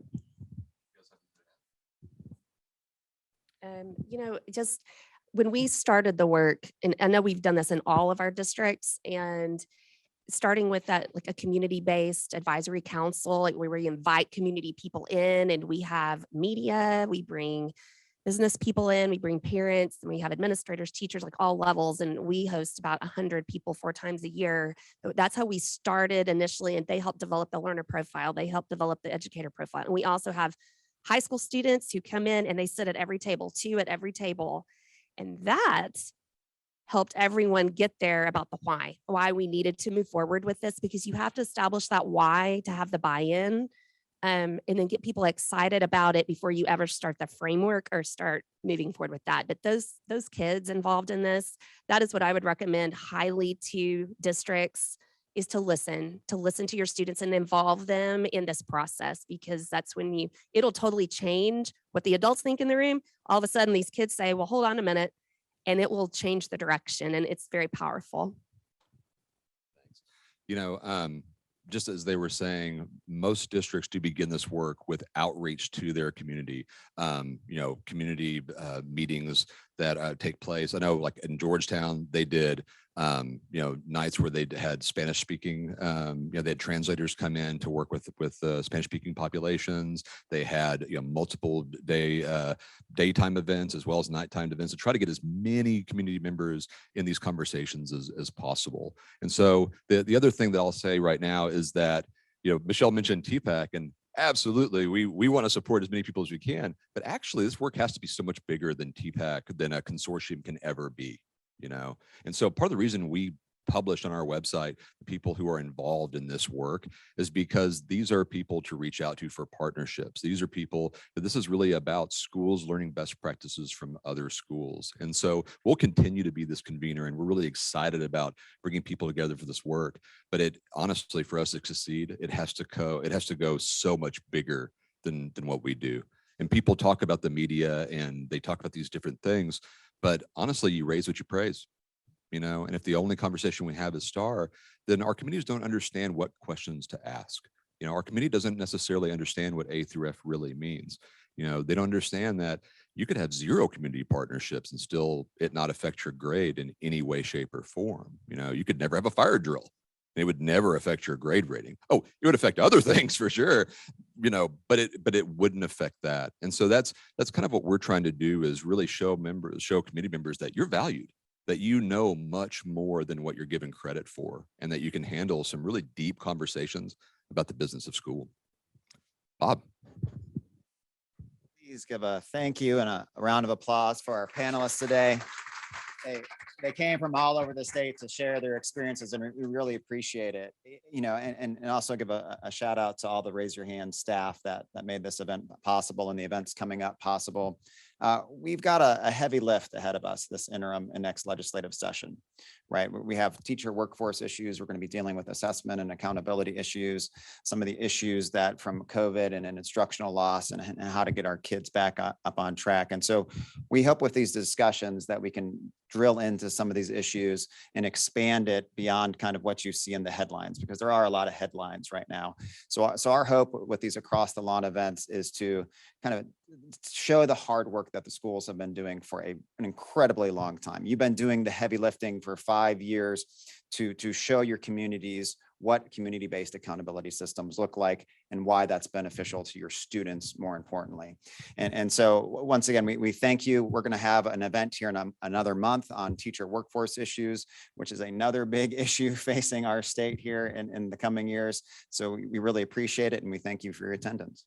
Just when we started the work, and I know we've done this in all of our districts, and starting with that, like a community-based advisory council, like where we invite community people in, and we have media, we bring business people in, we bring parents, and we have administrators, teachers, like all levels, and we host about 100 people 4 times a year. That's how we started initially, and they help develop the learner profile. They help develop the educator profile. And we also have high school students who come in and they sit at every table, 2 at every table. And that helped everyone get there about the why we needed to move forward with this, because you have to establish that why to have the buy-in, and then get people excited about it before you ever start the framework or start moving forward with that. But those kids involved in this, that is what I would recommend highly to districts, is to listen to your students and involve them in this process, because that's when it'll totally change what the adults think in the room. All of a sudden these kids say, well, hold on a minute, and it will change the direction, and it's very powerful. You know, just as they were saying, most districts do begin this work with outreach to their community, you know, community meetings that take place. I know like in Georgetown, they did, you know, nights where they had Spanish speaking, you know, they had translators come in to work with Spanish speaking populations. They had, you know, multiple daytime events as well as nighttime events to try to get as many community members in these conversations as possible. And so the other thing that I'll say right now is that, you know, Michelle mentioned TPAC, and absolutely, we want to support as many people as we can, but actually this work has to be so much bigger than TPAC, than a consortium can ever be, you know? And so part of the reason we published on our website the people who are involved in this work is because these are people to reach out to for partnerships. These are people that this is really about schools learning best practices from other schools. And so we'll continue to be this convener, and we're really excited about bringing people together for this work. But it honestly, for us to succeed, it has to go so much bigger than what we do. And people talk about the media and they talk about these different things, but honestly, you raise what you praise. You know, and if the only conversation we have is STAR, then our communities don't understand what questions to ask. You know, our community doesn't necessarily understand what A through F really means. You know, they don't understand that you could have 0 community partnerships and still it not affect your grade in any way, shape, or form. You know, you could never have a fire drill. It would never affect your grade rating. Oh, it would affect other things for sure, you know, but it wouldn't affect that. And so that's kind of what we're trying to do, is really show committee members that you're valued, that you know much more than what you're given credit for, and that you can handle some really deep conversations about the business of school. Bob. Please give a thank you and a round of applause for our panelists today. They came from all over the state to share their experiences, and we really appreciate it. You know, and also give a shout out to all the Raise Your Hand staff that made this event possible and the events coming up possible. We've got a heavy lift ahead of us this interim and next legislative session, right? We have teacher workforce issues. We're going to be dealing with assessment and accountability issues, some of the issues that from COVID and an instructional loss, and how to get our kids back up on track. And so we hope with these discussions that we can drill into some of these issues and expand it beyond kind of what you see in the headlines, because there are a lot of headlines right now. So our hope with these across the lawn events is to kind of show the hard work that the schools have been doing for an incredibly long time. You've been doing the heavy lifting for 5 years to show your communities what community-based accountability systems look like and why that's beneficial to your students, more importantly. And so once again, we thank you. We're going to have an event here in another month on teacher workforce issues, which is another big issue facing our state here in the coming years. So we really appreciate it, and we thank you for your attendance.